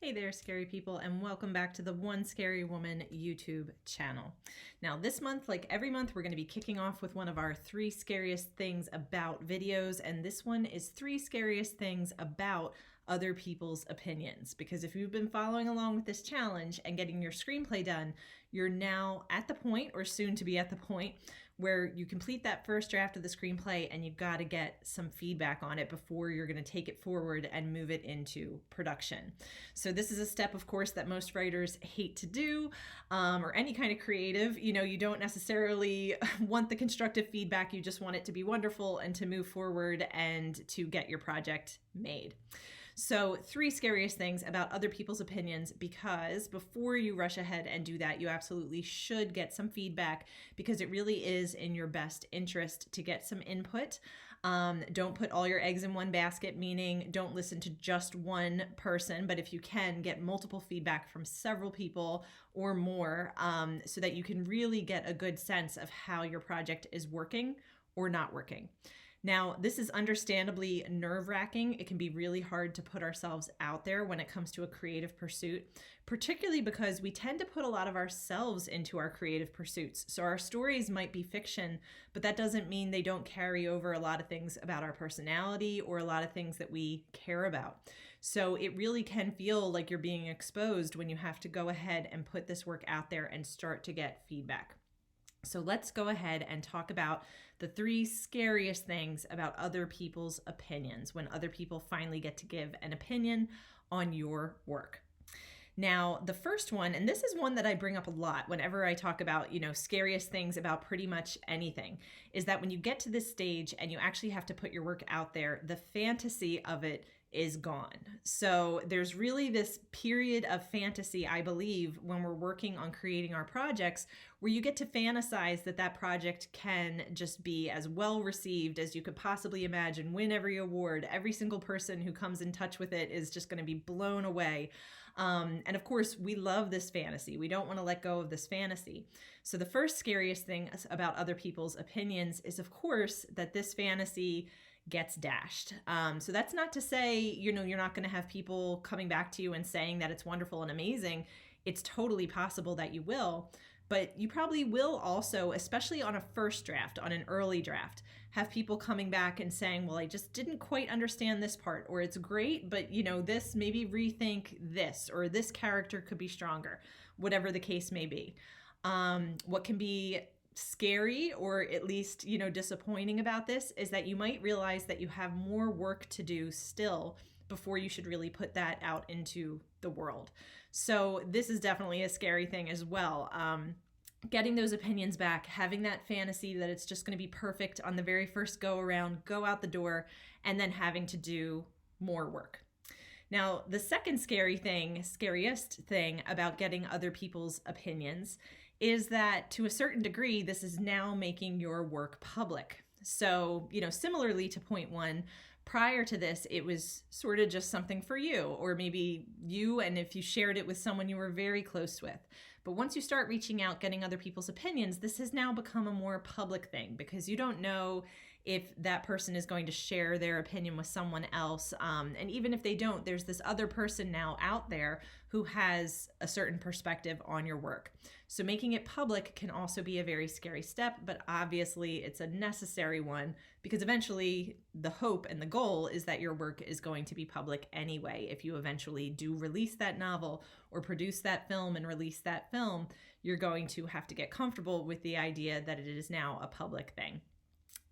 Hey there, scary people, and welcome back to the One Scary Woman YouTube channel. Now, this month, like every month, we're going to be kicking off with one of our 3 scariest things about videos, and this one is 3 scariest things about other people's opinions. Because if you've been following along with this challenge and getting your screenplay done, you're now at the point, or soon to be at the point, where you complete that first draft of the screenplay and you've got to get some feedback on it before you're going to take it forward and move it into production. So this is a step, of course, that most writers hate to do, or any kind of creative. You don't necessarily want the constructive feedback. You just want it to be wonderful and to move forward and to get your project made. So 3 scariest things about other people's opinions, because before you rush ahead and do that, you absolutely should get some feedback, because it really is in your best interest to get some input. Don't put all your eggs in one basket, meaning don't listen to just one person, but if you can, get multiple feedback from several people or more, so that you can really get a good sense of how your project is working or not working. Now, this is understandably nerve-wracking. It can be really hard to put ourselves out there when it comes to a creative pursuit, particularly because we tend to put a lot of ourselves into our creative pursuits. So our stories might be fiction, but that doesn't mean they don't carry over a lot of things about our personality or a lot of things that we care about. So it really can feel like you're being exposed when you have to go ahead and put this work out there and start to get feedback. So let's go ahead and talk about the 3 scariest things about other people's opinions when other people finally get to give an opinion on your work. Now, the first one, and this is one that I bring up a lot whenever I talk about, scariest things about pretty much anything, is that when you get to this stage and you actually have to put your work out there, the fantasy of it is gone. So there's really this period of fantasy, I believe, when we're working on creating our projects, where you get to fantasize that that project can just be as well received as you could possibly imagine, win every award. Every single person who comes in touch with it is just going to be blown away. And of course, we love this fantasy. We don't want to let go of this fantasy. So the first scariest thing about other people's opinions is, of course, that this fantasy gets dashed. So that's not to say, you're not going to have people coming back to you and saying that it's wonderful and amazing. It's totally possible that you will, but you probably will also, especially on a first draft, on an early draft, have people coming back and saying, well, I just didn't quite understand this part, or it's great, but this, maybe rethink this, or this character could be stronger, whatever the case may be. What can be scary, or at least, disappointing about this, is that you might realize that you have more work to do still before you should really put that out into the world. So this is definitely a scary thing as well. Getting those opinions back, having that fantasy that it's just going to be perfect on the very first go around, go out the door, and then having to do more work. Now, the second scariest thing about getting other people's opinions is that, to a certain degree, this is now making your work public. So, similarly to point 1, prior to this, it was sort of just something for you, or maybe you, and if you shared it with someone you were very close with. But once you start reaching out, getting other people's opinions, this has now become a more public thing, because you don't know if that person is going to share their opinion with someone else. And even if they don't, there's this other person now out there who has a certain perspective on your work. So making it public can also be a very scary step, but obviously it's a necessary one, because eventually the hope and the goal is that your work is going to be public anyway. If you eventually do release that novel or produce that film and release that film, you're going to have to get comfortable with the idea that it is now a public thing.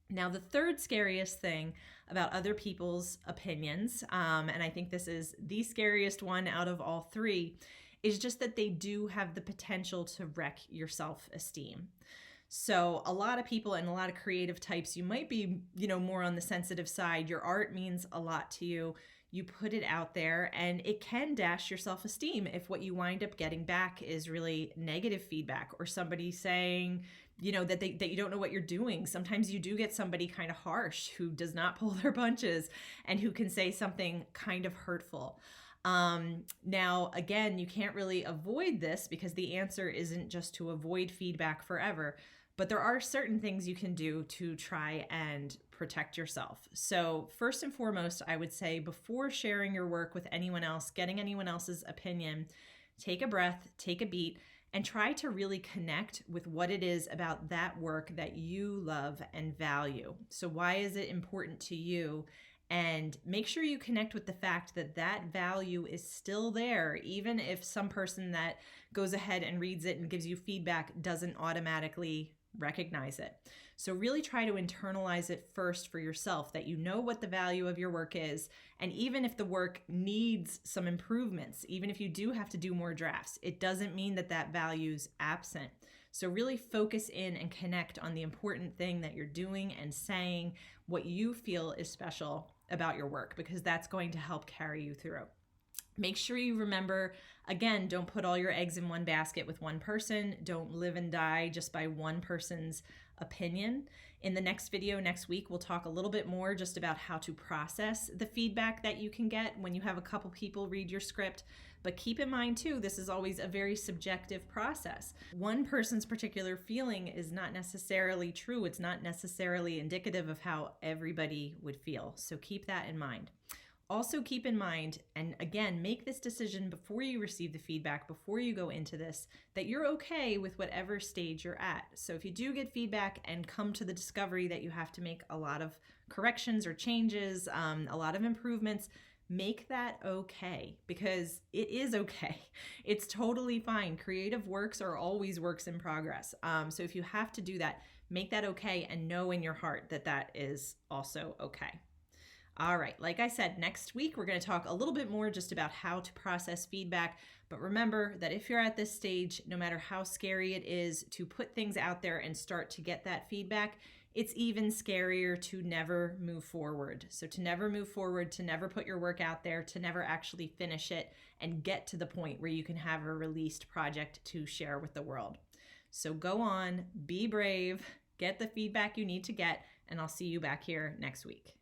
Now, the third scariest thing about other people's opinions, and I think this is the scariest one out of all 3, is just that they do have the potential to wreck your self-esteem. So a lot of people and a lot of creative types, you might be, more on the sensitive side. Your art means a lot to you. You put it out there, and it can dash your self-esteem if what you wind up getting back is really negative feedback, or somebody saying, that you don't know what you're doing. Sometimes you do get somebody kind of harsh who does not pull their punches and who can say something kind of hurtful. Now, again, you can't really avoid this, because the answer isn't just to avoid feedback forever. But there are certain things you can do to try and protect yourself. So first and foremost, I would say before sharing your work with anyone else, getting anyone else's opinion, take a breath, take a beat, and try to really connect with what it is about that work that you love and value. So why is it important to you? And make sure you connect with the fact that that value is still there, even if some person that goes ahead and reads it and gives you feedback doesn't automatically recognize it. So really try to internalize it first for yourself, that you know what the value of your work is. And even if the work needs some improvements, even if you do have to do more drafts, it doesn't mean that that value's absent. So really focus in and connect on the important thing that you're doing and saying, what you feel is special about your work, because that's going to help carry you through. Make sure you remember, again, don't put all your eggs in one basket with one person. Don't live and die just by one person's opinion. In the next video next week, we'll talk a little bit more just about how to process the feedback that you can get when you have a couple people read your script. But keep in mind too, this is always a very subjective process. One person's particular feeling is not necessarily true. It's not necessarily indicative of how everybody would feel. So keep that in mind. Also keep in mind, and again, make this decision before you receive the feedback, before you go into this, that you're okay with whatever stage you're at. So if you do get feedback and come to the discovery that you have to make a lot of corrections or changes, a lot of improvements, make that okay, because it is okay. It's totally fine. Creative works are always works in progress. So if you have to do that, make that okay and know in your heart that that is also okay. All right, like I said, next week we're going to talk a little bit more just about how to process feedback. But remember that if you're at this stage, no matter how scary it is to put things out there and start to get that feedback, it's even scarier to never move forward. So to never move forward, to never put your work out there, to never actually finish it and get to the point where you can have a released project to share with the world. So go on, be brave, get the feedback you need to get, and I'll see you back here next week.